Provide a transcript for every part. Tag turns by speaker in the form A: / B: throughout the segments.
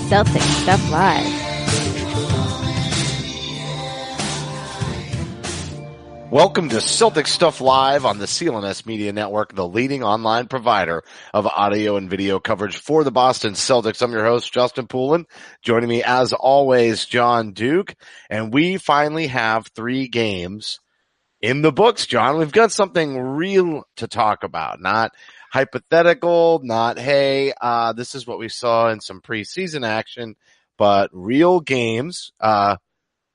A: Celtic Stuff Live.
B: Welcome to Celtic Stuff Live on the CLNS Media Network, the leading online provider of audio and video coverage for the Boston Celtics. I'm your host, Justin Poulin. Joining me, as always, John Duke. And we finally have 3 games in the books, John. We've got something real to talk about, not hypothetical, not, hey, this is what we saw in some preseason action, but real games,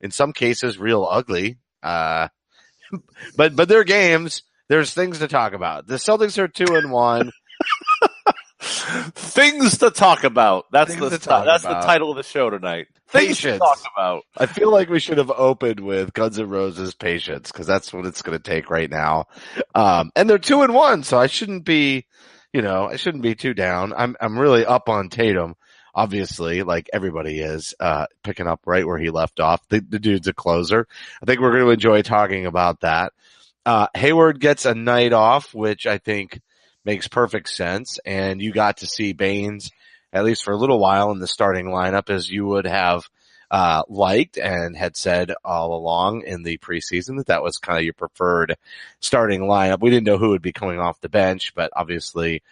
B: in some cases, real ugly, but they're games. There's things to talk about. The Celtics are 2-1.
C: Things to talk about. That's the title of the show tonight. Things
B: Patience.
C: to talk about.
B: I feel like we should have opened with Guns N' Roses' Patience, because that's what it's going to take right now. And they're 2-1, so I shouldn't be too down. I'm really up on Tatum, obviously, like everybody is, picking up right where he left off. The dude's a closer. I think we're going to enjoy talking about that. Hayward gets a night off, which I think makes perfect sense. And you got to see Baines, at least for a little while, in the starting lineup, as you would have liked and had said all along in the preseason that was kind of your preferred starting lineup. We didn't know who would be coming off the bench, but obviously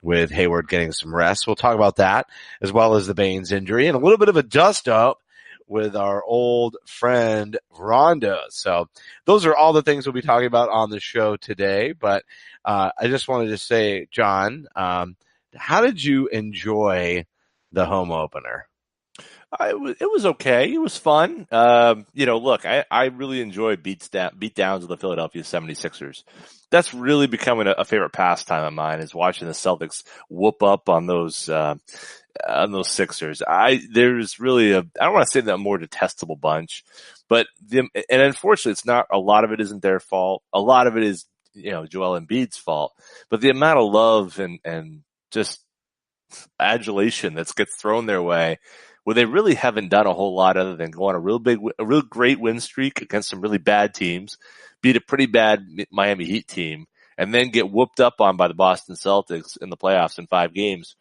B: with Hayward getting some rest, we'll talk about that, as well as the Baines injury and a little bit of a dust up with our old friend Rondo. So those are all the things we'll be talking about on the show today. But I just wanted to say, John, how did you enjoy the home opener?
C: It was okay. It was fun. Look, I really enjoyed beatdowns of the Philadelphia 76ers. That's really becoming a favorite pastime of mine, is watching the Celtics whoop up on those Sixers. There's really I don't want to say that more detestable bunch, but and unfortunately it's not, a lot of it isn't their fault. A lot of it is, Joel Embiid's fault, but the amount of love and just adulation that gets thrown their way, where they really haven't done a whole lot other than go on a real great win streak against some really bad teams, beat a pretty bad Miami Heat team, and then get whooped up on by the Boston Celtics in the playoffs in 5 games.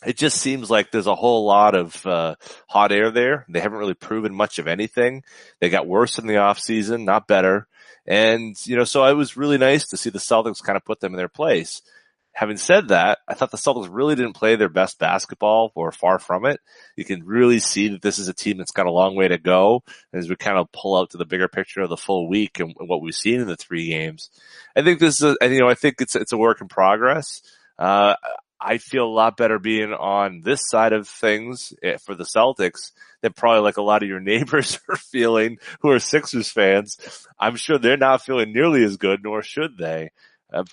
C: It just seems like there's a whole lot of hot air there. They haven't really proven much of anything. They got worse in the offseason, not better. And, so it was really nice to see the Celtics kind of put them in their place. Having said that, I thought the Celtics really didn't play their best basketball, or far from it. You can really see that this is a team that's got a long way to go as we kind of pull out to the bigger picture of the full week and what we've seen in the 3 games. I think this is I think it's a work in progress. I feel a lot better being on this side of things for the Celtics than probably like a lot of your neighbors are feeling who are Sixers fans. I'm sure they're not feeling nearly as good, nor should they.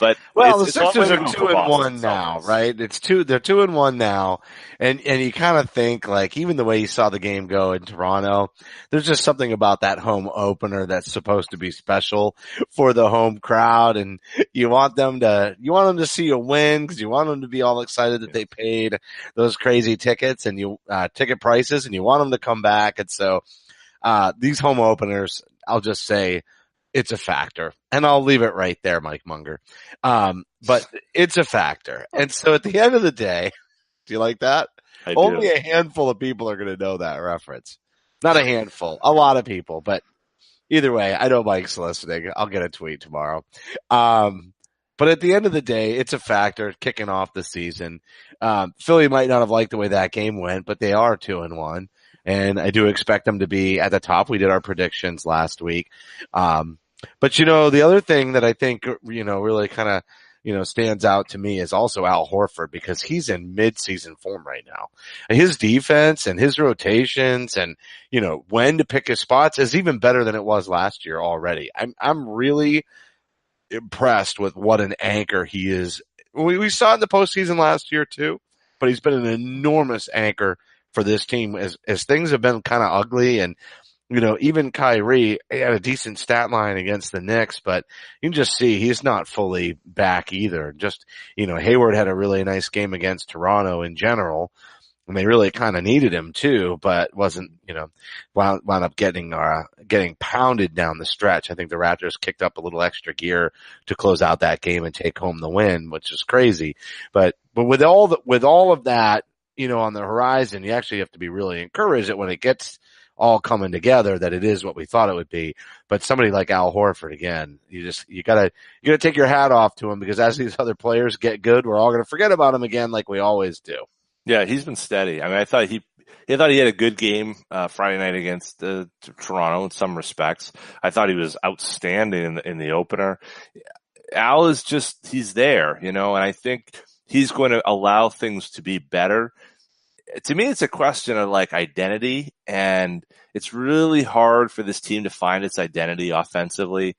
C: But
B: the Sixers are 2-1 now, right? They're 2-1 now, and you kind of think, like, even the way you saw the game go in Toronto, there's just something about that home opener that's supposed to be special for the home crowd, and you want them to see a win, because you want them to be all excited that they paid those crazy tickets and ticket prices, and you want them to come back. And so these home openers, I'll just say, it's a factor, and I'll leave it right there, Mike Munger. But it's a factor. And so at the end of the day, do you like that? Only a handful of people are going to know that reference. Not a handful, a lot of people, but either way, I know Mike's listening. I'll get a tweet tomorrow. But at the end of the day, it's a factor kicking off the season. Philly might not have liked the way that game went, but they are 2-1. And I do expect them to be at the top. We did our predictions last week. But the other thing that I think, really kind of, stands out to me is also Al Horford, because he's in mid-season form right now. His defense and his rotations and, when to pick his spots is even better than it was last year already. I'm really impressed with what an anchor he is. We saw it in the postseason last year too, but he's been an enormous anchor for this team as things have been kind of ugly. And, even Kyrie had a decent stat line against the Knicks, but you can just see he's not fully back either. Just, Hayward had a really nice game against Toronto in general, and they really kind of needed him too, but wasn't, wound up getting pounded down the stretch. I think the Raptors kicked up a little extra gear to close out that game and take home the win, which is crazy. But with all of that, on the horizon. You actually have to be really encouraged that when it gets all coming together, that it is what we thought it would be. But somebody like Al Horford, again, you gotta take your hat off to him, because as these other players get good, we're all gonna forget about him again, like we always do.
C: Yeah, he's been steady. I mean, I thought he had a good game Friday night against Toronto in some respects. I thought he was outstanding in the opener. Al is he's there, and I think he's going to allow things to be better. To me, it's a question of like identity, and it's really hard for this team to find its identity offensively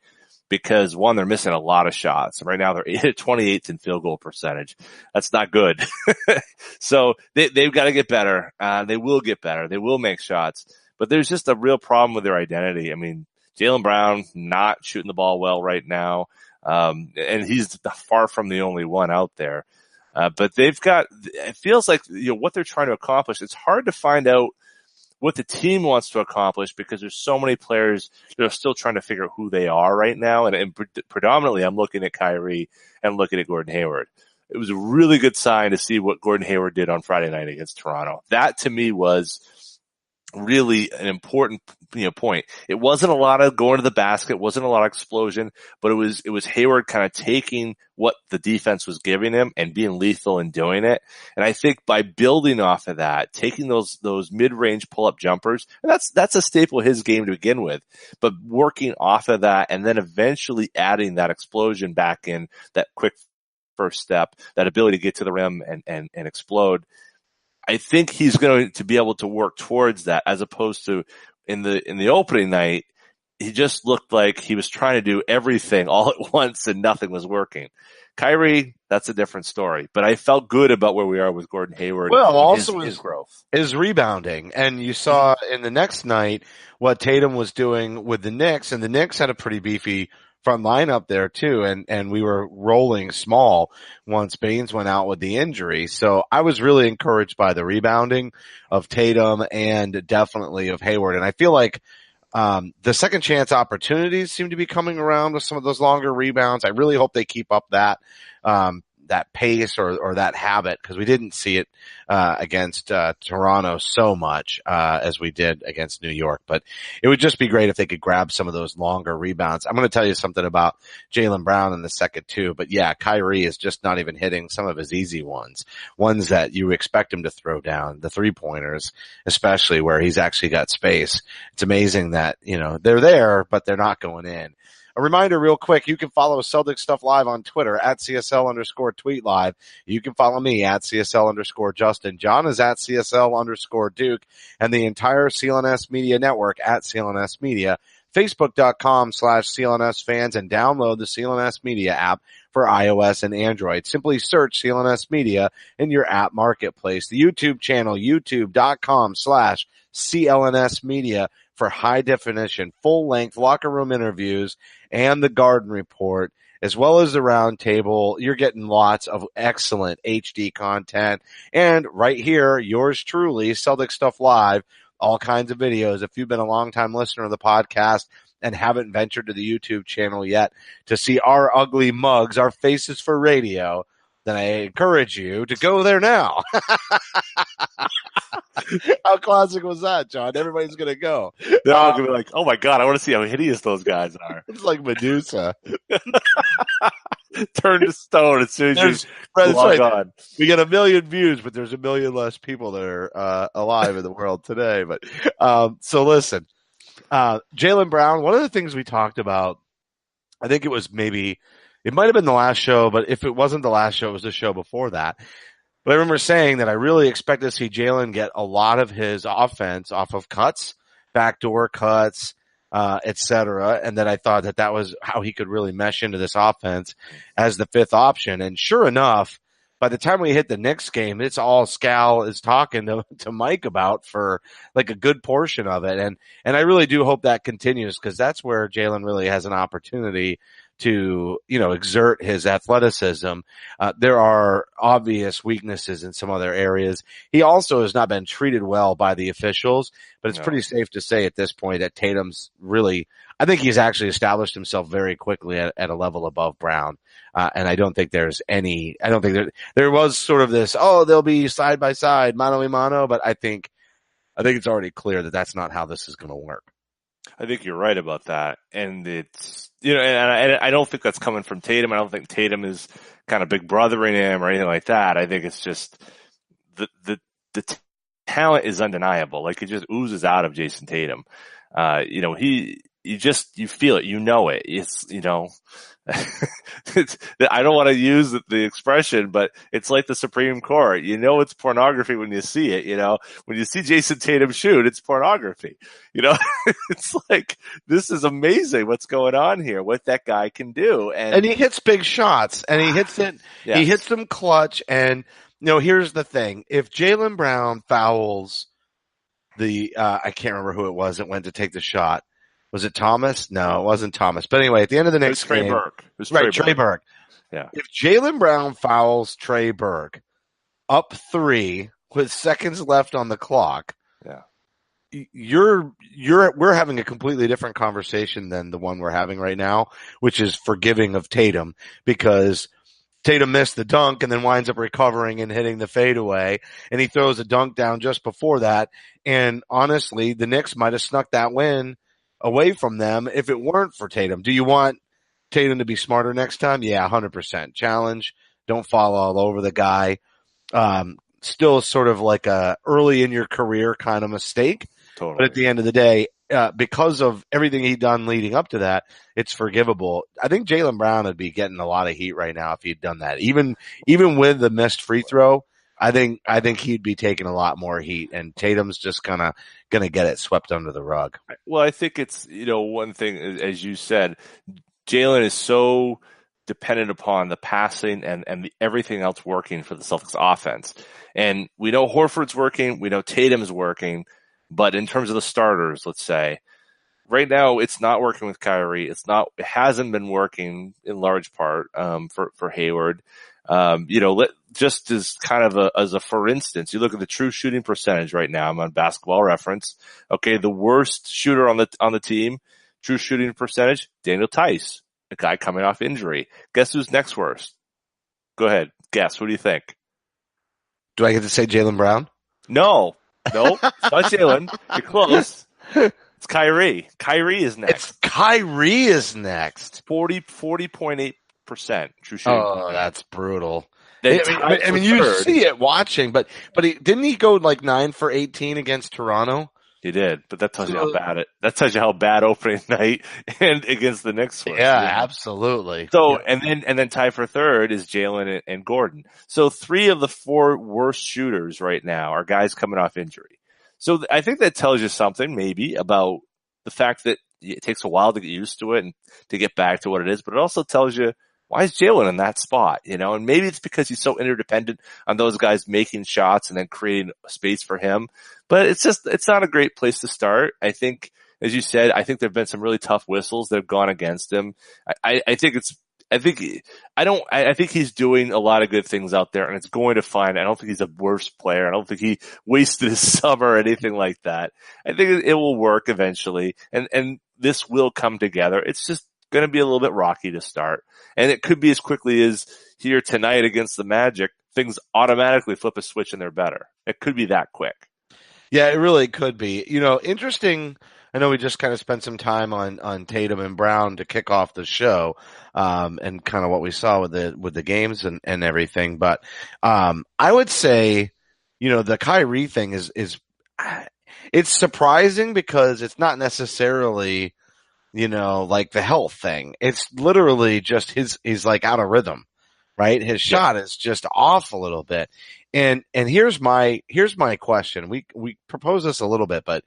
C: because, one, they're missing a lot of shots. Right now, they're 28th in field goal percentage. That's not good. So they've got to get better. They will get better. They will make shots. But there's just a real problem with their identity. I mean, Jaylen Brown not shooting the ball well right now. And he's far from the only one out there. But it feels like, what they're trying to accomplish. It's hard to find out what the team wants to accomplish because there's so many players that are still trying to figure out who they are right now. And predominantly I'm looking at Kyrie and looking at Gordon Hayward. It was a really good sign to see what Gordon Hayward did on Friday night against Toronto. That to me was really an important point. It wasn't a lot of going to the basket, wasn't a lot of explosion, but it was Hayward kind of taking what the defense was giving him and being lethal in doing it. And I think by building off of that, taking those mid-range pull-up jumpers, and that's a staple of his game to begin with, but working off of that and then eventually adding that explosion back in, that quick first step, that ability to get to the rim and explode. I think he's going to be able to work towards that, as opposed to in the opening night, he just looked like he was trying to do everything all at once and nothing was working. Kyrie, that's a different story, but I felt good about where we are with Gordon Hayward.
B: Well, also
C: his growth
B: is rebounding, and you saw in the next night what Tatum was doing with the Knicks, and the Knicks had a pretty beefy front lineup there too, and we were rolling small once Baines went out with the injury. So I was really encouraged by the rebounding of Tatum and definitely of Hayward. And I feel like the second chance opportunities seem to be coming around with some of those longer rebounds. I really hope they keep up that pace or that habit, because we didn't see it against Toronto so much as we did against New York. But it would just be great if they could grab some of those longer rebounds. I'm going to tell you something about Jaylen Brown in the second too, but yeah, Kyrie is just not even hitting some of his easy ones that you expect him to throw down, the 3-pointers, especially where he's actually got space. It's amazing that, they're there, but they're not going in. A reminder real quick, you can follow Celtic Stuff Live on Twitter at CSL_tweet live. You can follow me at CSL_Justin. John is at CSL_Duke, and the entire CLNS Media Network at CLNS Media. Facebook.com/CLNS fans, and download the CLNS Media app for iOS and Android. Simply search CLNS Media in your app marketplace. The YouTube channel, youtube.com/CLNS Media, for high definition, full length locker room interviews and the Garden Report, as well as the roundtable. You're getting lots of excellent HD content. And right here, yours truly, Celtic Stuff Live, all kinds of videos. If you've been a longtime listener of the podcast and haven't ventured to the YouTube channel yet to see our ugly mugs, our faces for radio, then I encourage you to go there now. How classic was that, John? Everybody's going to go.
C: They're all going to be like, oh my God, I want to see how hideous those guys are.
B: It's like Medusa.
C: Turn to stone as soon as you log on.
B: We get 1 million views, but there's 1 million less people that are alive in the world today. But so listen, Jaylen Brown, one of the things we talked about, I think it might have been the last show, but if it wasn't the last show, it was the show before that. But I remember saying that I really expect to see Jaylen get a lot of his offense off of cuts, backdoor cuts, et cetera. And that I thought that was how he could really mesh into this offense as the fifth option. And sure enough, by the time we hit the Knicks game, it's all Scal is talking to Mike about for like a good portion of it. And I really do hope that continues, because that's where Jaylen really has an opportunity to, exert his athleticism. There are obvious weaknesses in some other areas. He also has not been treated well by the officials, but it's pretty safe to say at this point that Tatum's really I think he's actually established himself very quickly at a level above Brown. And I don't think there was sort of this, oh, they'll be side by side, mano a mano, but I think it's already clear that that's not how this is going to work.
C: I think you're right about that. And it's, and I don't think that's coming from Tatum. I don't think Tatum is kind of big brothering him or anything like that. I think it's just the talent is undeniable. Like, it just oozes out of Jason Tatum. You feel it, it's, I don't want to use the expression, but it's like the Supreme Court. It's pornography when you see it. When you see Jason Tatum shoot, it's pornography. It's like, this is amazing what's going on here, what that guy can do.
B: And he hits big shots, and he hits it. Yes. He hits them clutch. And here's the thing: if Jaylen Brown fouls I can't remember who it was that went to take the shot. Was it Thomas? No, it wasn't Thomas. But anyway, at the end of the next game,
C: Trey Burke. It was
B: Trey Burke.
C: Yeah.
B: If Jaylen Brown fouls Trey Burke up 3 with seconds left on the clock,
C: yeah,
B: we're having a completely different conversation than the one we're having right now, which is forgiving of Tatum, because Tatum missed the dunk and then winds up recovering and hitting the fadeaway, and he throws a dunk down just before that. And honestly, the Knicks might have snuck that win away from them if it weren't for Tatum. Do you want Tatum to be smarter next time? Yeah, 100%. Challenge. Don't fall all over the guy. Still sort of like a early in your career kind of mistake.
C: Totally.
B: But at the end of the day, because of everything he'd done leading up to that, it's forgivable. I think Jaylen Brown would be getting a lot of heat right now if he'd done that. Even with the missed free throw, I think he'd be taking a lot more heat, and Tatum's just gonna get it swept under the rug.
C: Well, I think it's, one thing, as you said, Jaylen is so dependent upon the passing and everything else working for the Celtics offense. And we know Horford's working, we know Tatum's working, but in terms of the starters, let's say, right now it's not working with Kyrie. It hasn't been working in large part for Hayward. Just as kind of as a for instance, you look at the true shooting percentage right now. I'm on Basketball Reference. Okay, the worst shooter on the team, true shooting percentage, Daniel Tice, a guy coming off injury. Guess who's next worst? Go ahead, guess. What do you think?
B: Do I get to say Jaylen Brown?
C: No, it's not Jaylen. You're close. It's Kyrie. Kyrie is next. 40.8% true shooting.
B: Oh, that's brutal. I mean, you see it watching, but didn't he go like 9 for 18 against Toronto?
C: He did, but that tells you how bad opening night and against the Knicks was.
B: Yeah, absolutely.
C: So, and then tied for third is Jaylen and Gordon. So 3 of the 4 worst shooters right now are guys coming off injury. So I think that tells you something maybe about the fact that it takes a while to get used to it and to get back to what it is, but it also tells you, why is Jaylen in that spot? And maybe it's because he's so interdependent on those guys making shots and then creating space for him. But it's not a great place to start. I think, as you said, I think there've been some really tough whistles that have gone against him. I think he's doing a lot of good things out there, and it's going to find. I don't think he's a worse player. I don't think he wasted his summer or anything like that. I think it will work eventually, and this will come together. It's just going to be a little bit rocky to start. And it could be as quickly as here tonight against the Magic, things automatically flip a switch and they're better. It could be that quick.
B: Yeah, it really could be. Interesting. I know we just kind of spent some time on Tatum and Brown to kick off the show, and kind of what we saw with the games and everything. But, I would say, the Kyrie thing is it's surprising because it's not necessarily, like the health thing. It's literally just he's like out of rhythm, right? His shot is just off a little bit. And here's my question. We proposed this a little bit, but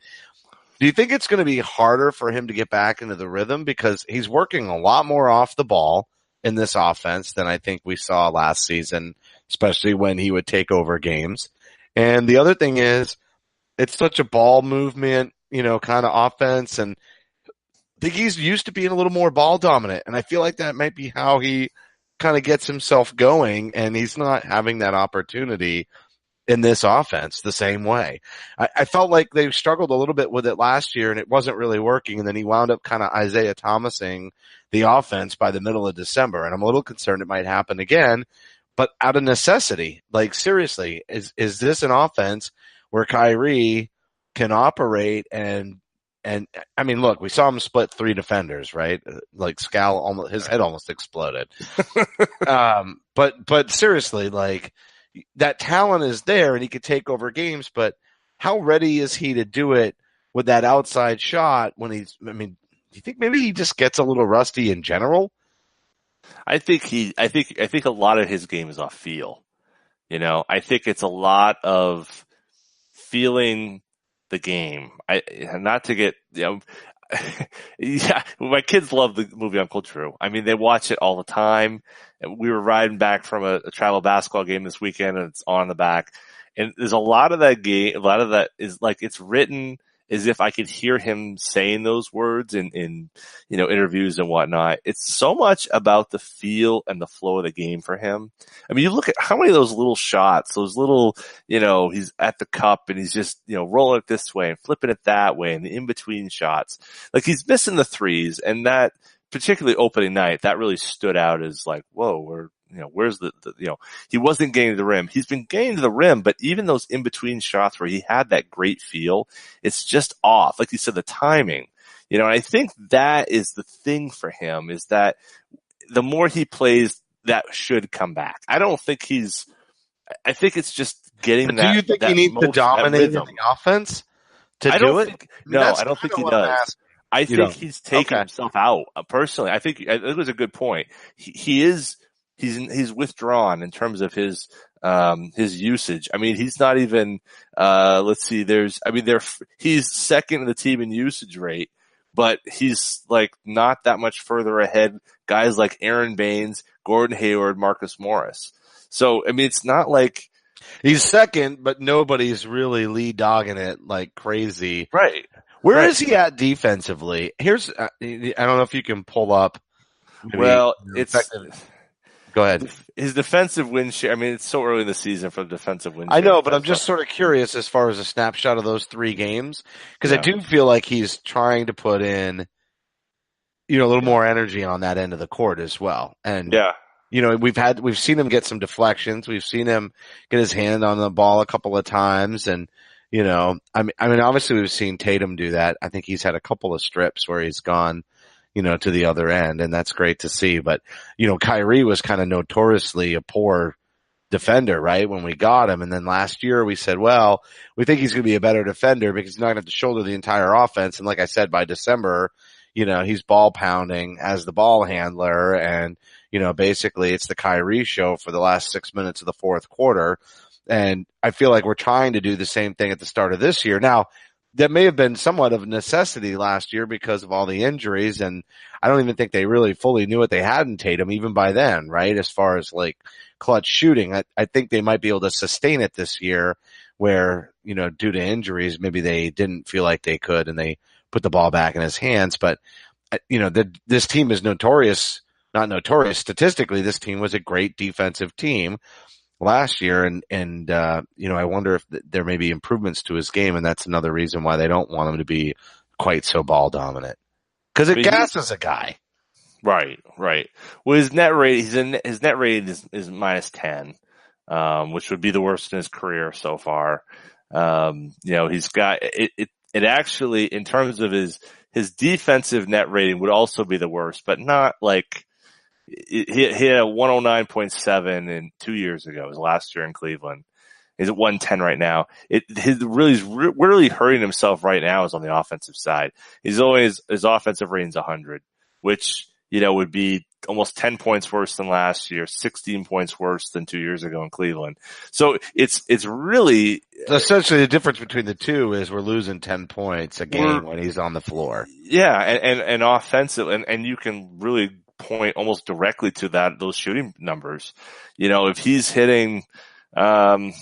B: do you think it's going to be harder for him to get back into the rhythm? Because he's working a lot more off the ball in this offense than I think we saw last season, especially when he would take over games. And the other thing is, it's such a ball movement, kind of offense, and I think he's used to being a little more ball dominant, and I feel like that might be how he kind of gets himself going, and he's not having that opportunity in this offense the same way. I felt like they struggled a little bit with it last year and it wasn't really working. And then he wound up kind of Isaiah Thomasing the offense by the middle of December. And I'm a little concerned it might happen again, but out of necessity. Like seriously, is this an offense where Kyrie can operate and I mean, look, we saw him split 3 defenders, right? Like his head almost exploded. But seriously, like that talent is there and he could take over games, but how ready is he to do it with that outside shot when I mean, do you think maybe he just gets a little rusty in general?
C: I think a lot of his game is off feel. You know, I think it's a lot of feeling the game. Not to get, you know, yeah, my kids love the movie Uncle Drew. I mean, they watch it all the time. We were riding back from a travel basketball game this weekend and it's on the back. And there's a lot of that game, a lot of that is like, it's written as if I could hear him saying those words in, you know, interviews and whatnot. It's so much about the feel and the flow of the game for him. I mean, you look at how many of those little shots, those little, you know, he's at the cup and he's just, you know, rolling it this way and flipping it that way and the in-between shots. Like he's missing the threes, and that particularly opening night, that really stood out as like, whoa, where's the, you know, he wasn't getting to the rim. He's been getting to the rim, but even those in-between shots where he had that great feel, it's just off. Like you said, the timing, you know, and I think that is the thing for him, is that the more he plays, that should come back. I think it's just getting
B: But
C: that.
B: do you think
C: that
B: he needs to
C: motion,
B: dominate in the offense to do it?
C: I don't think he does. I think he's taking himself out. Personally, I think it was a good point. He's withdrawn in terms of his usage. I mean, he's not even, let's see, he's second in the team in usage rate, but he's like not that much further ahead. Guys like Aaron Baines, Gordon Hayward, Marcus Morris. So, I mean, it's not like
B: he's second, but nobody's really lead dogging it like crazy.
C: Right.
B: Where is he at defensively? Here's, I don't know if you can pull up.
C: Well,
B: go ahead.
C: His defensive win share. I mean, it's so early in the season for the defensive win share.
B: I know, but I'm just sort of curious as far as a snapshot of those 3 games, because I do feel like he's trying to put in, you know, a little more energy on that end of the court as well. And you know, we've seen him get some deflections. We've seen him get his hand on the ball a couple of times, and you know, I mean, obviously we've seen Tatum do that. I think he's had a couple of strips where he's gone, you know, to the other end, and that's great to see. But, you know, Kyrie was kind of notoriously a poor defender, right? When we got him. And then last year we said, well, we think he's going to be a better defender because he's not going to have to shoulder the entire offense. And like I said, by December, you know, he's ball pounding as the ball handler. And, you know, basically it's the Kyrie show for the last 6 minutes of the fourth quarter. And I feel like we're trying to do the same thing at the start of this year. Now, that may have been somewhat of a necessity last year because of all the injuries, and I don't even think they really fully knew what they had in Tatum even by then, right? As far as like clutch shooting, I think they might be able to sustain it this year where, you know, due to injuries, maybe they didn't feel like they could and they put the ball back in his hands. But, you know, this team is not notorious. Statistically, this team was a great defensive team last year, and you know, I wonder if there may be improvements to his game, and that's another reason why they don't want him to be quite so ball dominant, because it gasses a guy.
C: Right. Well, his net rating is minus 10, which would be the worst in his career so far. You know, he's got it actually, in terms of his defensive net rating would also be the worst, but not like. He had a 109.7 in 2 years ago. It was last year in Cleveland. He's at 110 right now. He's really hurting himself right now is on the offensive side. His offensive rating's 100, which, you know, would be almost 10 points worse than last year, 16 points worse than 2 years ago in Cleveland. So it's really
B: essentially the difference between the two is we're losing 10 points a game when he's on the floor.
C: Yeah, and offensive, and you can really point almost directly to those shooting numbers. You know, if he's hitting, you know,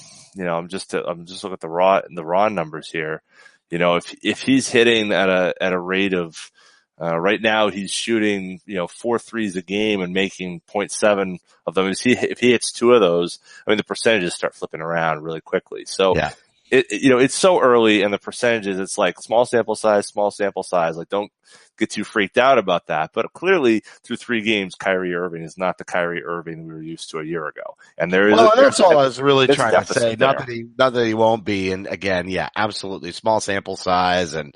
C: I'm just looking at the raw numbers here. You know, if he's hitting at a rate of, Right now he's shooting, 4 threes a game and making .7 of them. If he hits 2 of those, I mean, the percentages start flipping around really quickly. So
B: Yeah.
C: it's so early, and the percentages, it's like small sample size. Like, don't get too freaked out about that. But clearly, through 3 games, Kyrie Irving is not the Kyrie Irving we were used to a year ago. And
B: Well, and that's all I was really
C: there's a
B: trying to say.
C: deficit there.
B: Not that he won't be. And again, yeah, absolutely small sample size and,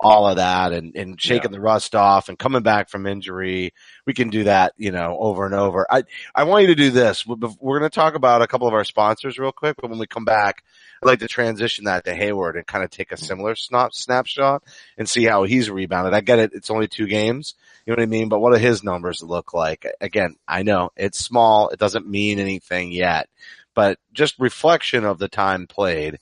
B: all of that and
C: Yeah.
B: shaking the rust off and coming back from injury. We can do that, over and over. I want you to do this. We're going to talk about a couple of our sponsors real quick, but when we come back, I'd like to transition that to Hayward and kind of take a similar snapshot and see how he's rebounded. I get it. It's only 2 games. You know what I mean? But what do his numbers look like? Again, I know it's small. It doesn't mean anything yet, but just reflection of the time played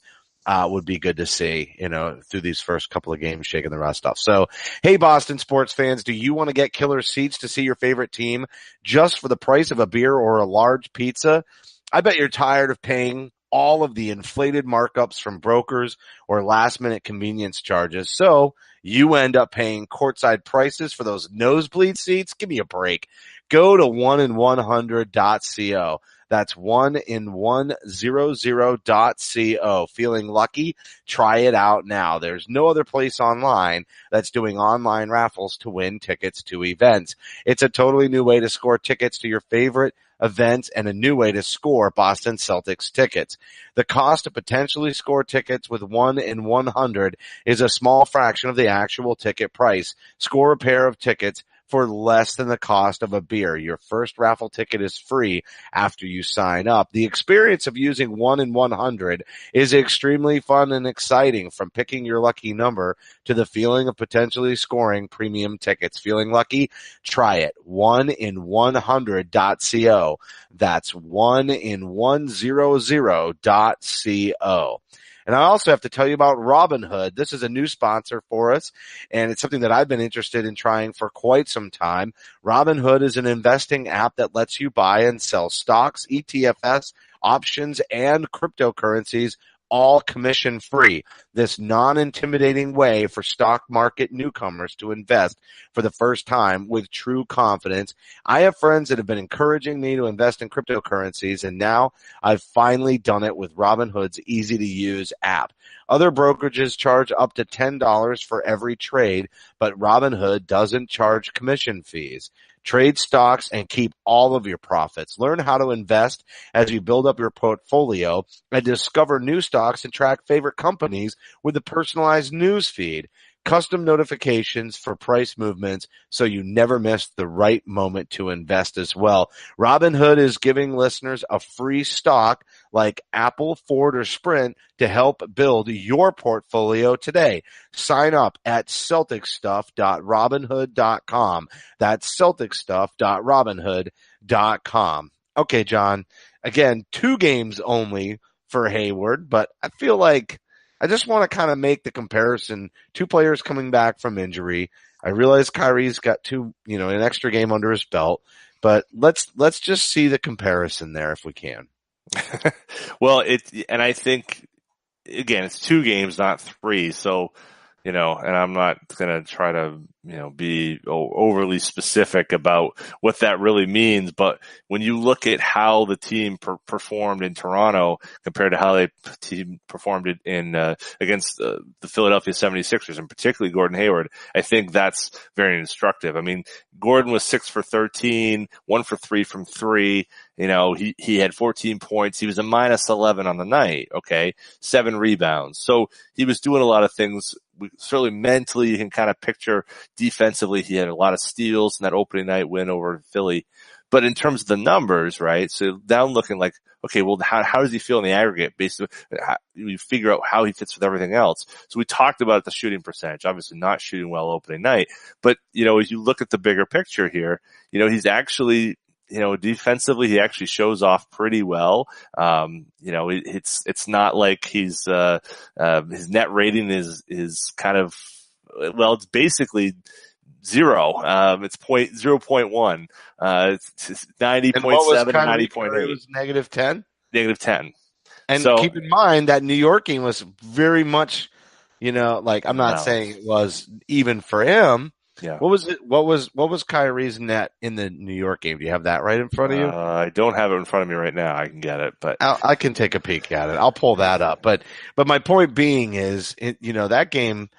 B: would be good to see, through these first couple of games, shaking the rust off. So, hey, Boston sports fans, do you want to get killer seats to see your favorite team just for the price of a beer or a large pizza? I bet you're tired of paying all of the inflated markups from brokers or last minute convenience charges. So you end up paying courtside prices for those nosebleed seats. Give me a break. Go to 1in100.co. That's 1in100.co. Feeling lucky? Try it out now. There's no other place online that's doing online raffles to win tickets to events. It's a totally new way to score tickets to your favorite events and a new way to score Boston Celtics tickets. The cost to potentially score tickets with 1in100 is a small fraction of the actual ticket price. Score a pair of tickets for less than the cost of a beer. Your first raffle ticket is free after you sign up. The experience of using 1in100 is extremely fun and exciting, from picking your lucky number to the feeling of potentially scoring premium tickets. Feeling lucky? Try it. 1in100.co. That's 1in100.co. And I also have to tell you about Robinhood. This is a new sponsor for us, and it's something that I've been interested in trying for quite some time. Robinhood is an investing app that lets you buy and sell stocks, ETFs, options, and cryptocurrencies, all commission free. This non-intimidating way for stock market newcomers to invest for the first time with true confidence. I have friends that have been encouraging me to invest in cryptocurrencies, and now I've finally done it with Robinhood's easy to use app. Other brokerages charge up to $10 for every trade, but Robinhood doesn't charge commission fees. Trade stocks and keep all of your profits. Learn how to invest as you build up your portfolio and discover new stocks and track favorite companies with a personalized news feed. Custom notifications for price movements so you never miss the right moment to invest as well. Robinhood is giving listeners a free stock like Apple, Ford, or Sprint to help build your portfolio today. Sign up at celticstuff.robinhood.com. That's celticstuff.robinhood.com. Okay, John. Again, 2 games only for Hayward, but I feel like I just want to kind of make the comparison. 2 players coming back from injury. I realize Kyrie's got an extra game under his belt, but let's just see the comparison there if we can.
C: Well, and I think, again, it's 2 games, not 3. So, and I'm not going to try to, be overly specific about what that really means. But when you look at how the team performed in Toronto compared to how the team performed against the Philadelphia 76ers, and particularly Gordon Hayward, I think that's very instructive. I mean, Gordon was 6 for 13, 1 for 3 from 3. He had 14 points. He was a minus 11 on the night. Okay. 7 rebounds. So he was doing a lot of things. Certainly mentally, you can kind of picture. Defensively, he had a lot of steals in that opening night win over Philly. But in terms of the numbers, right? So now looking like, okay, well, how does he feel in the aggregate? Basically, you figure out how he fits with everything else. So we talked about the shooting percentage, obviously not shooting well opening night. But, as you look at the bigger picture here, he's actually, defensively, he actually shows off pretty well. It's not like he's, his net rating is kind of, well, it's basically 0. It's 0.1. It's 90.7 and 90.8.
B: It was -10?
C: -10.
B: And
C: So,
B: keep in mind that New Yorking was very much, I'm not
C: no.
B: saying it was even for him,
C: Yeah.
B: What was Kyrie's net in the New York game? Do you have that right in front of you?
C: I don't have it in front of me right now. I can get it, but
B: I can take a peek at it. I'll pull that up. But my point being is, that game,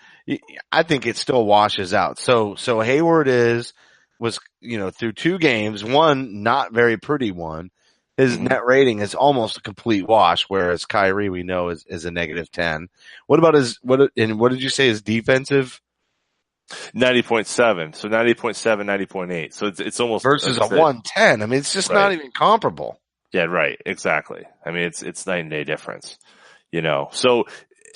B: I think it still washes out. So Hayward was, through two games, one not very pretty one. His
C: mhm.
B: net rating is almost a complete wash, whereas Kyrie we know is a -10. What about what did you say his defensive
C: 90.7. So 90.7, 90.8. So it's almost,
B: versus
C: like I
B: a
C: said,
B: 110? I mean, it's just not
C: right.
B: even comparable.
C: Yeah, right. Exactly. I mean, it's night and day difference, you know? So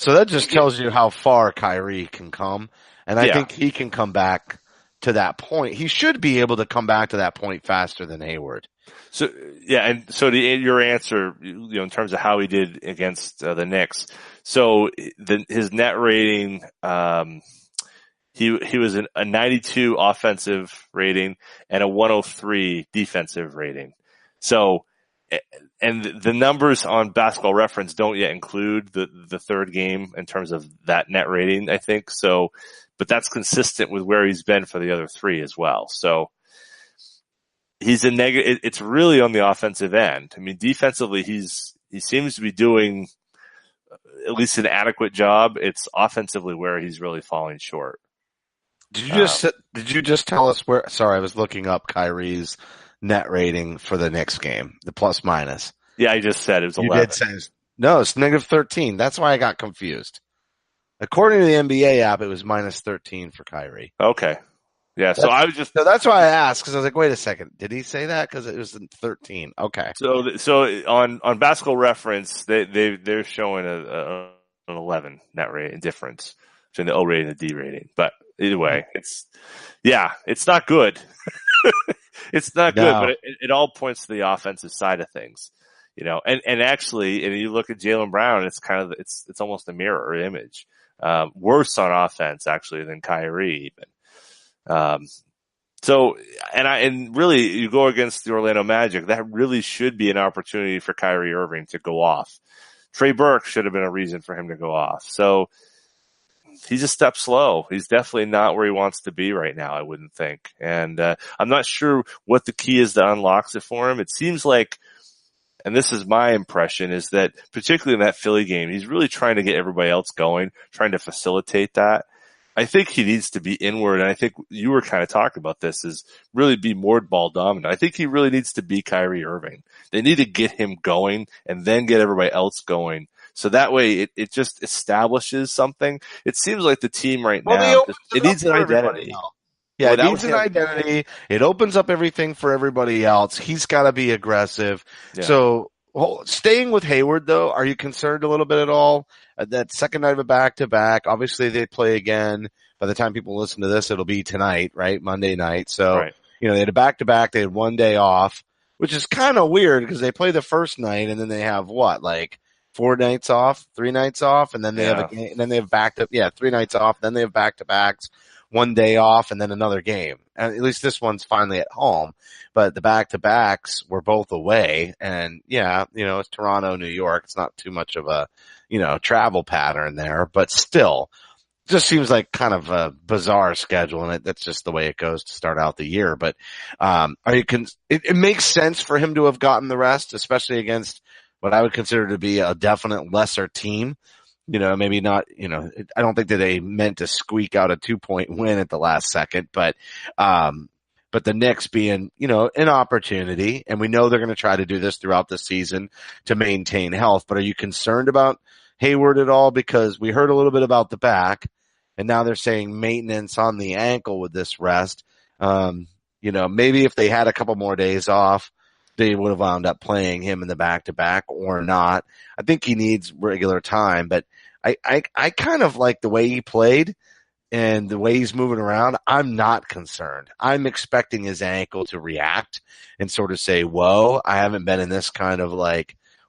B: So that just tells you how far Kyrie can come. And I
C: yeah.
B: think he can come back to that point. He should be able to come back to that point faster than Hayward.
C: So yeah. And so your answer, in terms of how he did against the Knicks. So his net rating, he was a 92 offensive rating and a 103 defensive rating. So, and the numbers on Basketball Reference don't yet include the third game in terms of that net rating, I think. So, but that's consistent with where he's been for the other three as well. So he's a negative. It's really on the offensive end. I mean, defensively, he seems to be doing at least an adequate job. It's offensively where he's really falling short.
B: Did you just tell us where? Sorry, I was looking up Kyrie's net rating for the next game, the plus minus.
C: Yeah, I just said it was
B: You did
C: 11.
B: say no, it's -13. That's why I got confused. According to the NBA app, it was -13 for Kyrie.
C: Okay. Yeah. So I was just,
B: So that's why I asked, because I was like, wait a second, did he say that? Because it was 13. Okay.
C: so on Basketball Reference, they're showing an 11 net rating difference between the O rating and the D rating. But either way, it's not good. It's not good, but
B: No.
C: it all points to the offensive side of things, and actually, and you look at Jaylen Brown, it's kind of, it's almost a mirror image. Worse on offense actually than Kyrie even. So, and really, you go against the Orlando Magic, that really should be an opportunity for Kyrie Irving to go off. Trey Burke should have been a reason for him to go off. So he's a step slow. He's definitely not where he wants to be right now, I wouldn't think. And I'm not sure what the key is that unlocks it for him. It seems like, and this is my impression, is that particularly in that Philly game, he's really trying to get everybody else going, trying to facilitate that. I think he needs to be inward, and I think you were kind of talking about this, is really be more ball dominant. I think he really needs to be Kyrie Irving. They need to get him going and then get everybody else going. So that way it just establishes something. It seems like the team right
B: Well, he
C: now,
B: opens
C: it
B: it up
C: needs an
B: for everybody
C: identity.
B: else. Yeah, it
C: Without
B: needs an
C: him,
B: identity. It opens up everything for everybody else. He's got to be aggressive.
C: yeah,
B: So, staying with Hayward, though, are you concerned a little bit at all? That second night of a back-to-back, obviously they play again. By the time people listen to this, it'll be tonight, right? Monday night. So,
C: right,
B: they had a back-to-back. They had one day off, which is kind of weird because they play the first night and then they have what, like 4 nights off, 3 nights off, and then they have a
C: yeah,
B: game, and then they have 3 nights off, then they have back-to-backs, one day off, and then another game. And at least this one's finally at home, but the back-to-backs were both away. And yeah, it's Toronto, New York. It's not too much of a, travel pattern there, but still just seems like kind of a bizarre schedule, and that's just the way it goes to start out the year. But it makes sense for him to have gotten the rest, especially against what I would consider to be a definite lesser team. Maybe not, I don't think that they meant to squeak out a 2-point win at the last second, but the Knicks being, an opportunity, and we know they're going to try to do this throughout the season to maintain health. But are you concerned about Hayward at all? Because we heard a little bit about the back, and now they're saying maintenance on the ankle with this rest. Maybe if they had a couple more days off, they would have wound up playing him in the back-to-back or not. I think he needs regular time, but I kind of like the way he played and the way he's moving around. I'm not concerned. I'm expecting his ankle to react and sort of say, whoa, I haven't been in this kind of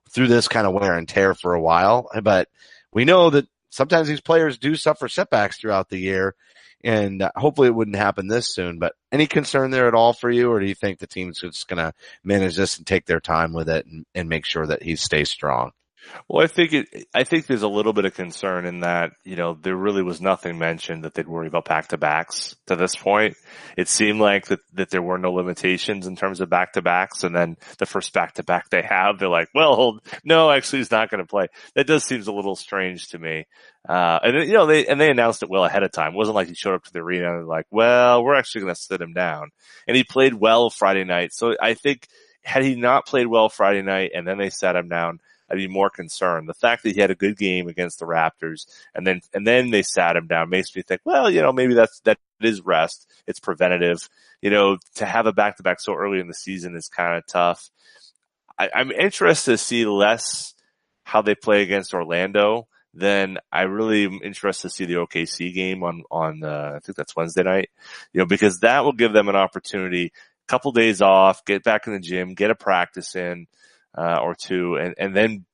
B: through this kind of wear and tear for a while. But we know that sometimes these players do suffer setbacks throughout the year, and hopefully it wouldn't happen this soon. But any concern there at all for you, or do you think the team's just going to manage this and take their time with it and make sure that he stays strong?
C: Well, I think there's a little bit of concern in that, there really was nothing mentioned that they'd worry about back-to-backs to this point. It seemed like that there were no limitations in terms of back-to-backs. And then the first back-to-back they have, they're like, well, no, actually he's not going to play. That does seems a little strange to me. They announced it well ahead of time. It wasn't like he showed up to the arena and they're like, well, we're actually going to sit him down. And he played well Friday night. So I think had he not played well Friday night and then they sat him down, I'd be more concerned. The fact that he had a good game against the Raptors and then they sat him down makes me think, well, maybe that is rest. It's preventative. To have a back-to-back so early in the season is kind of tough. I'm interested to see less how they play against Orlando. Then I really am interested to see the OKC game on I think that's Wednesday night, because that will give them an opportunity, couple days off, get back in the gym, get a practice in, or two, and then,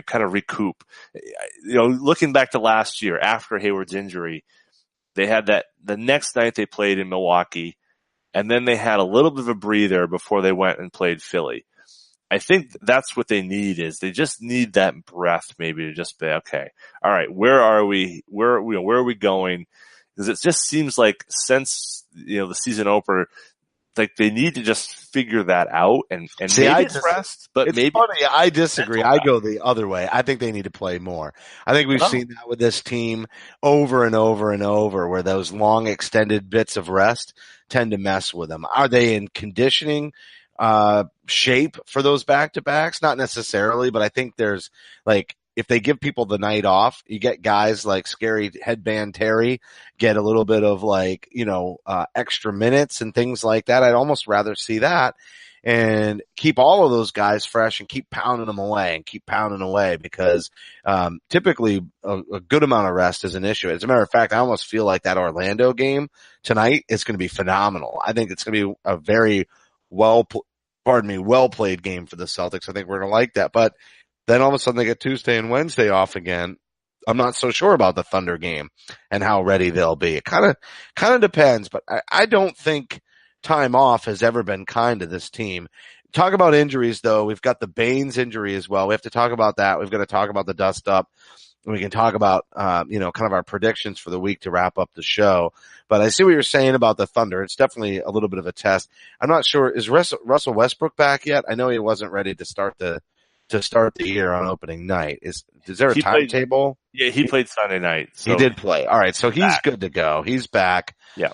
C: kind of recoup. Looking back to last year after Hayward's injury, they had the next night they played in Milwaukee, and then they had a little bit of a breather before they went and played Philly. I think that's what they need is they just need that breath maybe to just be, okay, all right, where are we? Where are we going? Because it just seems like since, the season opener, like they need to just figure that out and
B: See,
C: maybe it's rest, but
B: it's
C: maybe
B: funny. I disagree. I go the other way. I think they need to play more. I think we've seen that with this team over and over and over, where those long extended bits of rest tend to mess with them. Are they in conditioning shape for those back-to-backs? Not necessarily, but I think there's like, if they give people the night off, you get guys like Scary Headband Terry get a little bit of like, extra minutes and things like that. I'd almost rather see that and keep all of those guys fresh and keep pounding them away and keep pounding away because, typically a good amount of rest is an issue. As a matter of fact, I almost feel like that Orlando game tonight is going to be phenomenal. I think it's going to be a very well played game for the Celtics. I think we're going to like that, but then all of a sudden they get Tuesday and Wednesday off again. I'm not so sure about the Thunder game and how ready they'll be. It kind of depends, but I don't think time off has ever been kind to this team. Talk about injuries though. We've got the Baines injury as well. We have to talk about that. We've got to talk about the dust up. We can talk about, kind of our predictions for the week to wrap up the show. But I see what you're saying about the Thunder. It's definitely a little bit of a test. I'm not sure. Is Russell Westbrook back yet? I know he wasn't ready to start the year on opening night. Is there a timetable?
C: Yeah, he played Sunday night. So
B: he did play. All right. So he's good to go. He's back.
C: Yeah.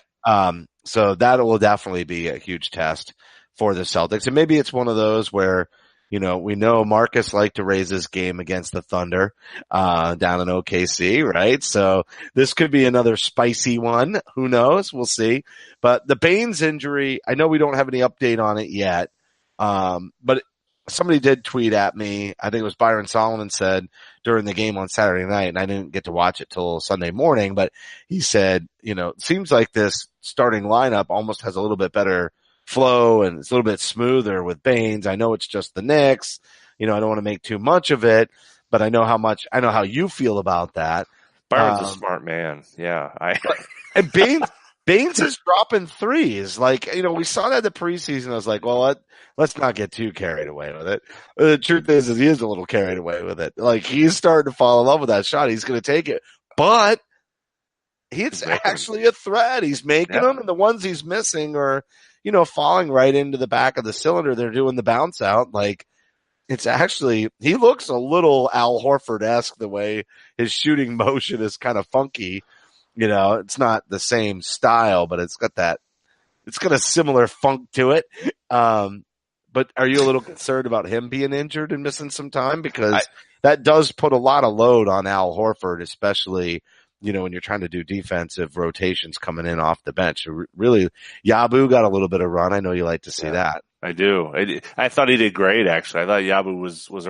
B: So that will definitely be a huge test for the Celtics. And maybe it's one of those where, we know Marcus liked to raise his game against the Thunder, down in OKC, right? So this could be another spicy one. Who knows? We'll see. But the Baines injury, I know we don't have any update on it yet. But somebody did tweet at me. I think it was Byron Solomon said during the game on Saturday night, and I didn't get to watch it till Sunday morning, but he said, it seems like this starting lineup almost has a little bit better flow and it's a little bit smoother with Baines. I know it's just the Knicks. I don't want to make too much of it, but I know how you feel about that.
C: Byron's a smart man. Yeah.
B: And Baines is dropping threes. Like, we saw that in the preseason. I was like, well, let's not get too carried away with it. The truth is he is a little carried away with it. Like, he's starting to fall in love with that shot. He's going to take it, but it's actually a threat. He's making them, and the ones he's missing are, falling right into the back of the cylinder. They're doing the bounce out. Like, it's actually, he looks a little Al Horford-esque the way his shooting motion is kind of funky. It's not the same style, but it's got a similar funk to it. But are you a little concerned about him being injured and missing some time? Because that does put a lot of load on Al Horford, especially, when you're trying to do defensive rotations coming in off the bench. Really, Yabu got a little bit of run. I know you like to see that.
C: I do. I thought he did great, actually. I thought Yabu was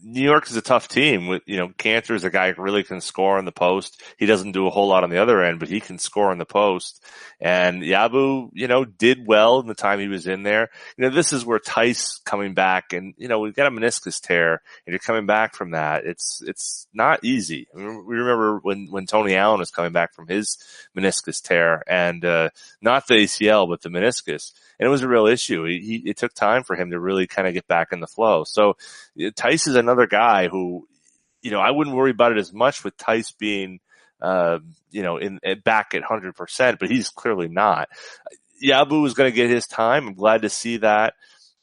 C: New York is a tough team. With Cantor is a guy who really can score in the post. He doesn't do a whole lot on the other end, but he can score in the post. And Yabu, did well in the time he was in there. This is where Tice coming back, and we've got a meniscus tear, and you're coming back from that. It's not easy. I mean, we remember when Tony Allen was coming back from his meniscus tear, and not the ACL, but the meniscus. And it was a real issue. it took time for him to really kind of get back in the flow. So Tice is another guy who, I wouldn't worry about it as much with Tice being, back at 100%, but he's clearly not. Yabu is going to get his time. I'm glad to see that.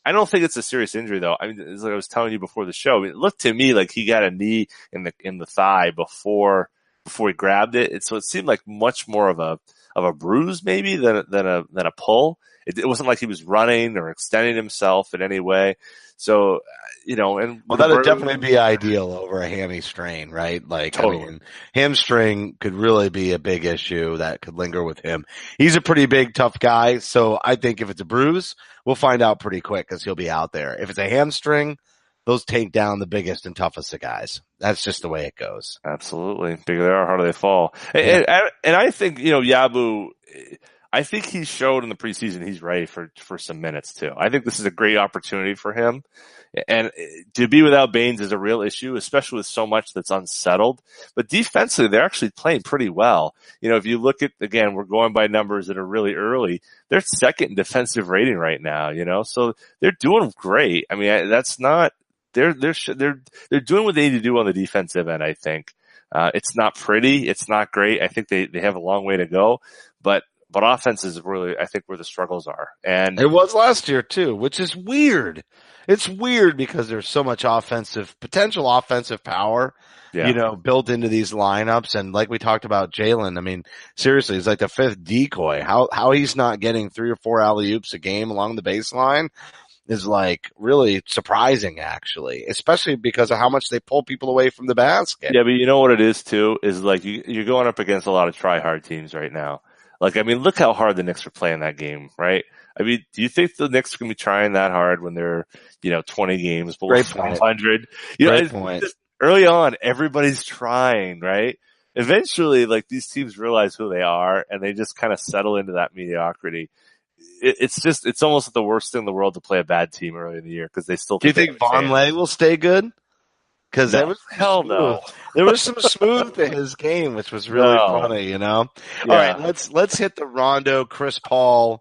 C: I don't think it's a serious injury though. I mean, as I was telling you before the show, it looked to me like he got a knee in the thigh before he grabbed it. So it seemed like much more of a bruise maybe than a pull. It wasn't like he was running or extending himself in any way. So, and
B: Well, that'd definitely be ideal over a hammy strain, right? Like,
C: totally.
B: I mean, hamstring could really be a big issue that could linger with him. He's a pretty big, tough guy. So I think if it's a bruise, we'll find out pretty quick because he'll be out there. If it's a hamstring, those take down the biggest and toughest of guys. That's just the way it goes.
C: Absolutely. Bigger they are, harder they fall.
B: Yeah.
C: And I think, Yabu, I think he showed in the preseason he's ready for some minutes too. I think this is a great opportunity for him. And to be without Baines is a real issue, especially with so much that's unsettled. But defensively, they're actually playing pretty well. If you look at, again, we're going by numbers that are really early. They're second in defensive rating right now, so they're doing great. I mean, that's not, they're doing what they need to do on the defensive end, I think. It's not pretty. It's not great. I think they have a long way to go, but offense is really, I think, where the struggles are. And
B: it was last year too, which is weird. It's weird because there's so much potential offensive power, built into these lineups. And like we talked about Jalen, I mean, seriously, he's like the fifth decoy. How he's not getting 3 or 4 alley-oops a game along the baseline is like really surprising, actually, especially because of how much they pull people away from the basket.
C: Yeah, but you know what it is too, is like you're going up against a lot of try-hard teams right now. Like, I mean, look how hard the Knicks are playing that game, right? I mean, do you think the Knicks are going to be trying that hard when they're, 20 games below 500?
B: Great point.
C: Early on, everybody's trying, right? Eventually, like, these teams realize who they are and they just kind of settle into that mediocrity. It's almost like the worst thing in the world to play a bad team early in the year because they still
B: Do you think Vonleh will stay good? Because
C: no. Hell no.
B: There was some smooth to his game, which was really funny,
C: Yeah.
B: All right, let's hit the Rondo, Chris Paul,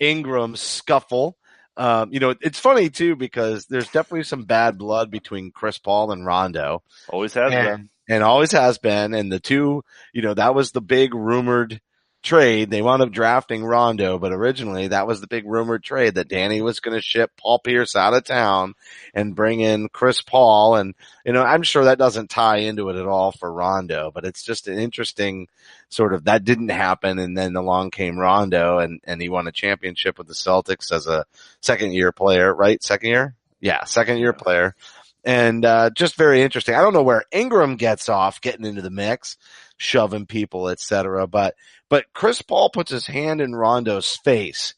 B: Ingram scuffle. It's funny too because there's definitely some bad blood between Chris Paul and Rondo.
C: Always has been.
B: And always has been. And the two, that was the big rumored trade. They wound up drafting Rondo, but originally that was the big rumored trade that Danny was going to ship Paul Pierce out of town and bring in Chris Paul. And, I'm sure that doesn't tie into it at all for Rondo, but it's just an interesting sort of, that didn't happen. And then along came Rondo and he won a championship with the Celtics as a second year player, right? Second year? Yeah. Second year player. And, just very interesting. I don't know where Ingram gets off getting into the mix, shoving people, etc. But Chris Paul puts his hand in Rondo's face.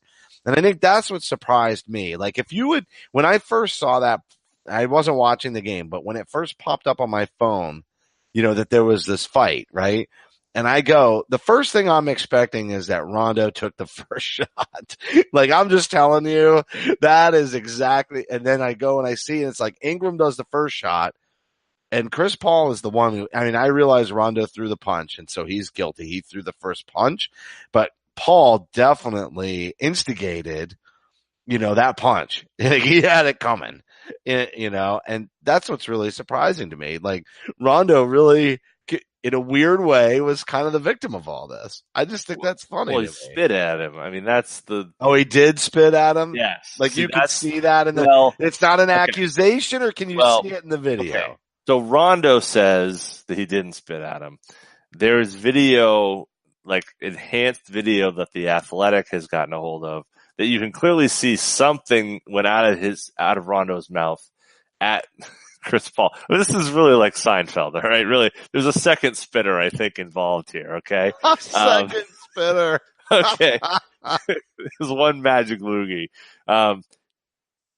B: And I think that's what surprised me. Like when I first saw that, I wasn't watching the game, but when it first popped up on my phone, that there was this fight, right? And the first thing I'm expecting is that Rondo took the first shot. Like, I'm just telling you, that is exactly, and then I go and I see, and it's like Ingram does the first shot, and Chris Paul is the one who, I realize Rondo threw the punch, and so he's guilty. He threw the first punch, but Paul definitely instigated, that punch. He had it coming, and that's what's really surprising to me. Like, Rondo really, in a weird way, was kind of the victim of all this. I just think that's funny.
C: Well, he spit at him. I mean, that's the.
B: Oh, he did spit at him?
C: Yes.
B: Like, you can see that in the. It's not an accusation, or can you see it in the video?
C: Okay. So Rondo says that he didn't spit at him. There's video, like enhanced video that the Athletic has gotten a hold of that you can clearly see something went out of Rondo's mouth at Chris Paul. I mean, this is really like Seinfeld, all right? Really, there's a second spitter, I think, involved here. Okay,
B: a second spitter.
C: Okay, there's one magic loogie.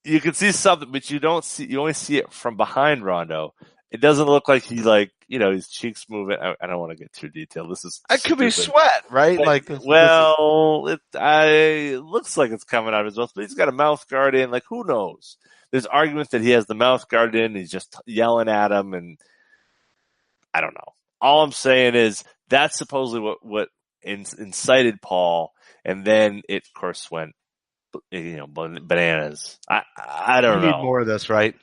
C: You can see something, but you don't see. You only see it from behind Rondo. It doesn't look like he his cheeks moving. I don't want to get too detailed. This is
B: it could be sweat, right?
C: But, it looks like it's coming out of his mouth, but he's got a mouth guard in. Like, who knows? There's arguments that he has the mouth guard in. He's just yelling at him, and I don't know. All I'm saying is that's supposedly what incited Paul, and then it, of course, went bananas. I
B: We
C: don't
B: need
C: know.
B: more of this, right?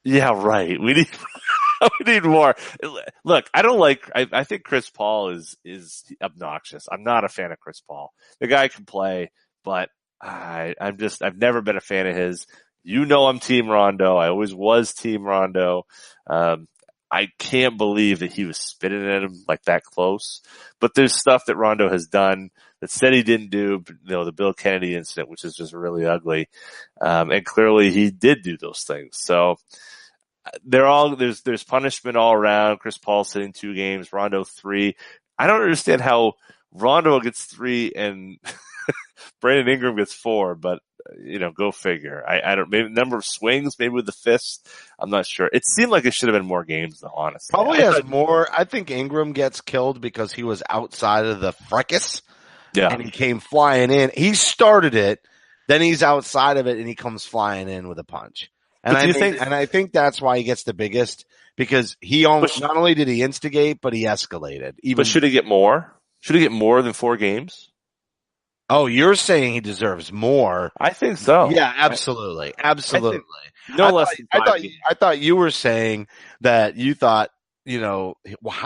C: Yeah, right. We need we need more. Look, I don't like. I think Chris Paul is obnoxious. I'm not a fan of Chris Paul. The guy can play, but I've never been a fan of his. I'm Team Rondo. I always was Team Rondo. Um, I can't believe that he was spitting at him like that close. But there's stuff that Rondo has done that said he didn't do. The Bill Kennedy incident, which is just really ugly, and clearly he did do those things. So there's punishment all around. Chris Paul sitting 2 games, Rondo 3. I don't understand how Rondo gets 3 and Brandon Ingram gets 4, but go figure. I don't, maybe number of swings, maybe with the fist. I'm not sure. It seemed like it should have been more games though, honestly.
B: Probably has more. I think Ingram gets killed because he was outside of the fracas
C: Yeah.
B: and he came flying in. He started it, then he's outside of it and he comes flying in with a punch. And I think that's why he gets the biggest, because he almost, not only did he instigate, but he escalated.
C: But should he get more? Should he get more than 4 games?
B: Oh, you're saying he deserves more?
C: I think so.
B: Yeah, absolutely, absolutely.
C: Less than 5 games.
B: I thought you were saying that you thought,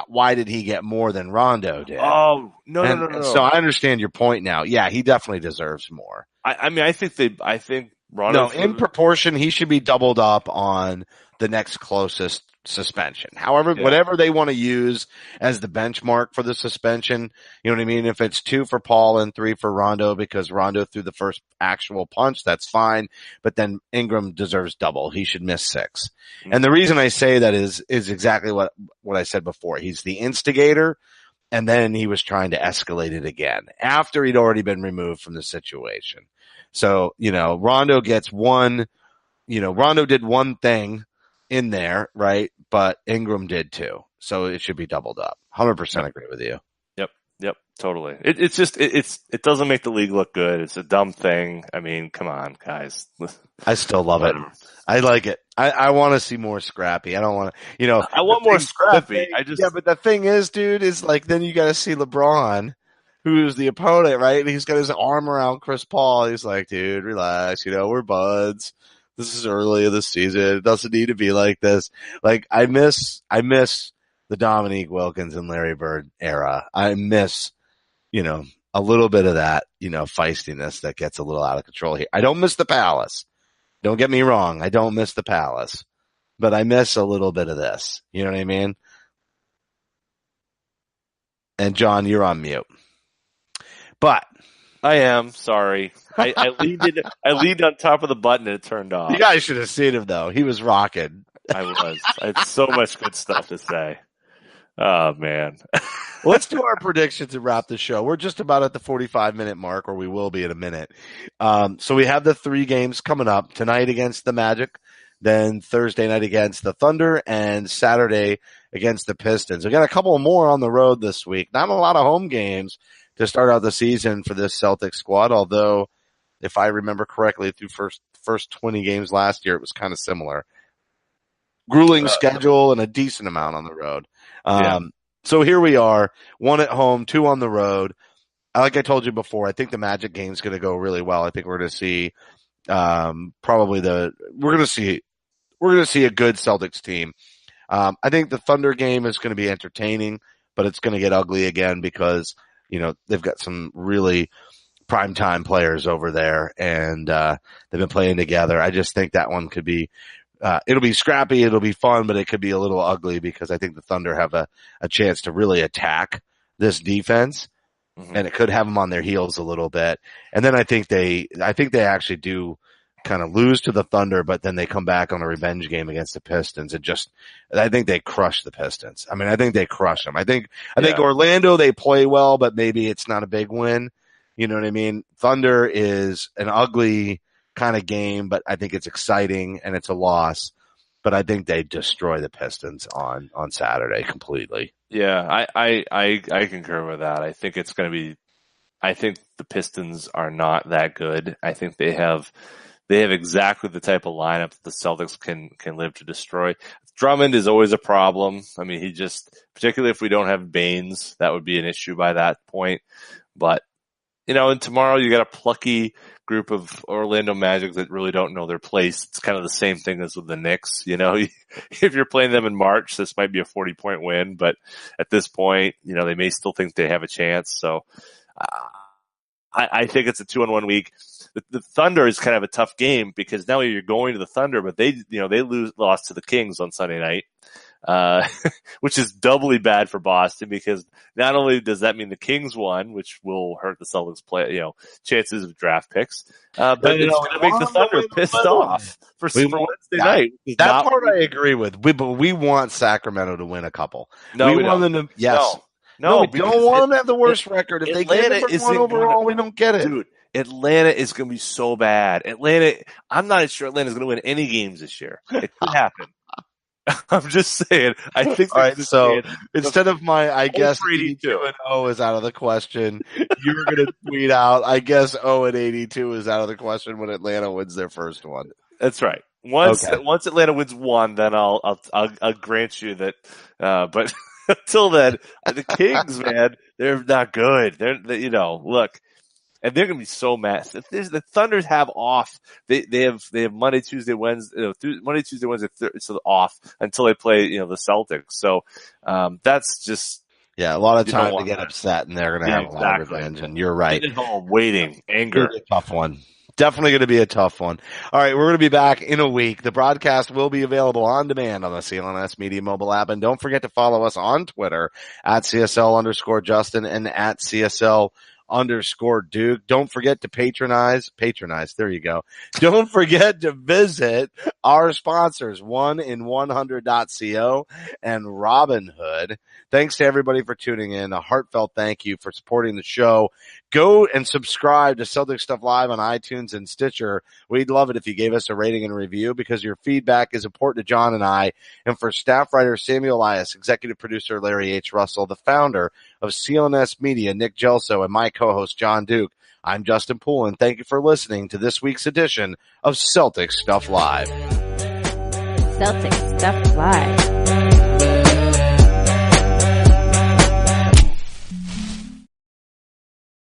B: why did he get more than Rondo did?
C: Oh, no.
B: So I understand your point now. Yeah, he definitely deserves more.
C: I think Rondo.
B: No, in proportion, he should be doubled up on the next closest suspension. However, whatever they want to use as the benchmark for the suspension, you know what I mean? If it's 2 for Paul and 3 for Rondo because Rondo threw the first actual punch, that's fine. But then Ingram deserves double. He should miss 6. Mm-hmm. And the reason I say that is exactly what I said before. He's the instigator. And then he was trying to escalate it again after he'd already been removed from the situation. So, Rondo gets one, Rondo did one thing in there, right? But Ingram did too. So it should be doubled up. 100% agree with you.
C: Yep. Totally. It doesn't make the league look good. It's a dumb thing. I mean, come on, guys.
B: I still love it. I like it. I want to see more Scrappy. I don't want to,
C: I want more Scrappy.
B: But the thing is, dude, is like, then you got to see LeBron, who's the opponent, right? And he's got his arm around Chris Paul. He's like, dude, relax. We're buds. This is early in the season. It doesn't need to be like this. Like, I miss the Dominique Wilkins and Larry Bird era. I miss, a little bit of that, feistiness that gets a little out of control here. I don't miss the Palace. Don't get me wrong. I don't miss the Palace, but I miss a little bit of this. You know what I mean? And John, you're on mute. But
C: I am sorry. I leaned on top of the button and it turned off.
B: You guys should have seen him though. He was rocking.
C: I was. I had so much good stuff to say. Oh man.
B: Well, let's do our predictions and wrap the show. We're just about at the 45-minute mark, or we will be in a minute. So we have the 3 games coming up tonight against the Magic, then Thursday night against the Thunder, and Saturday against the Pistons. We got a couple more on the road this week. Not a lot of home games to start out the season for this Celtics squad, although if I remember correctly, through first 20 games last year, it was kind of similar. Grueling schedule and a decent amount on the road. So here we are, 1 at home, 2 on the road. Like I told you before, I think the Magic game is going to go really well. I think we're going to see we're going to see a good Celtics team. I think the Thunder game is going to be entertaining, but it's going to get ugly again because they've got some really primetime players over there, and they've been playing together. I just think that one could be. It'll be scrappy, it'll be fun, but it could be a little ugly because I think the Thunder have a chance to really attack this defense, and it could have them on their heels a little bit. And then I think they actually do kind of lose to the Thunder, but then they come back on a revenge game against the Pistons and I think they crush the Pistons. I mean, I think they crush them. I think Orlando, they play well, but maybe it's not a big win. You know what I mean? Thunder is an ugly kind of game, but I think it's exciting and it's a loss. But I think they destroy the Pistons on Saturday completely.
C: Yeah, I concur with that. I think it's going to be. I think the Pistons are not that good. I think they have exactly the type of lineup that the Celtics can live to destroy. Drummond is always a problem. I mean, particularly if we don't have Baines, that would be an issue by that point. But and tomorrow you got a plucky group of Orlando Magic that really don't know their place. It's kind of the same thing as with the Knicks. If you're playing them in March, this might be a 40-point win, but at this point, they may still think they have a chance. So I think it's a 2-1 week. The Thunder is kind of a tough game because now you're going to the Thunder, but they lost to the Kings on Sunday night. Which is doubly bad for Boston because not only does that mean the Kings won, which will hurt the Celtics chances of draft picks, but it's going to make the Thunder pissed off for Wednesday night.
B: That part I agree with. But we want Sacramento to win a couple.
C: No,
B: we want them to. Yes.
C: No,
B: we don't want them to have the worst record. If
C: Atlanta
B: they get number 1 overall, we don't get it.
C: Dude, Atlanta is going to be so bad. I'm not sure Atlanta's going to win any games this year. It could happen. I'm just saying. I think.
B: All right. So instead of my, I guess 82-0 is out of the question. You're going to tweet out, I guess 0-82 is out of the question when Atlanta wins their first one.
C: That's right. Once Atlanta wins one, then I'll grant you that. But until then, the Kings, man, they're not good. Look. And they're going to be so mad. The Thunders have off. They have Monday, Tuesday, Wednesday, Monday, Tuesday, Wednesday, so off until they play, the Celtics. So, that's just.
B: Yeah, a lot of time to get upset and they're going to have a lot of revenge. And you're right.
C: Sitting at home, waiting, anger.
B: A tough one. Definitely going to be a tough one. All right, we're going to be back in a week. The broadcast will be available on demand on the CLNS Media mobile app. And don't forget to follow us on Twitter at CSL_Justin and at CSL_Duke. Don't forget to patronize. There you go. Don't forget to visit our sponsors, 1in100.co and Robinhood. Thanks to everybody for tuning in. A heartfelt thank you for supporting the show. Go and subscribe to Celtic Stuff Live on iTunes and Stitcher. We'd love it if you gave us a rating and review because your feedback is important to John and I. And for staff writer Samuel Elias, executive producer Larry H. Russell, the founder of CLNS Media, Nick Gelso, and my co-host John Duke, I'm Justin Poole, and thank you for listening to this week's edition of Celtic Stuff Live.
A: Celtic Stuff Live.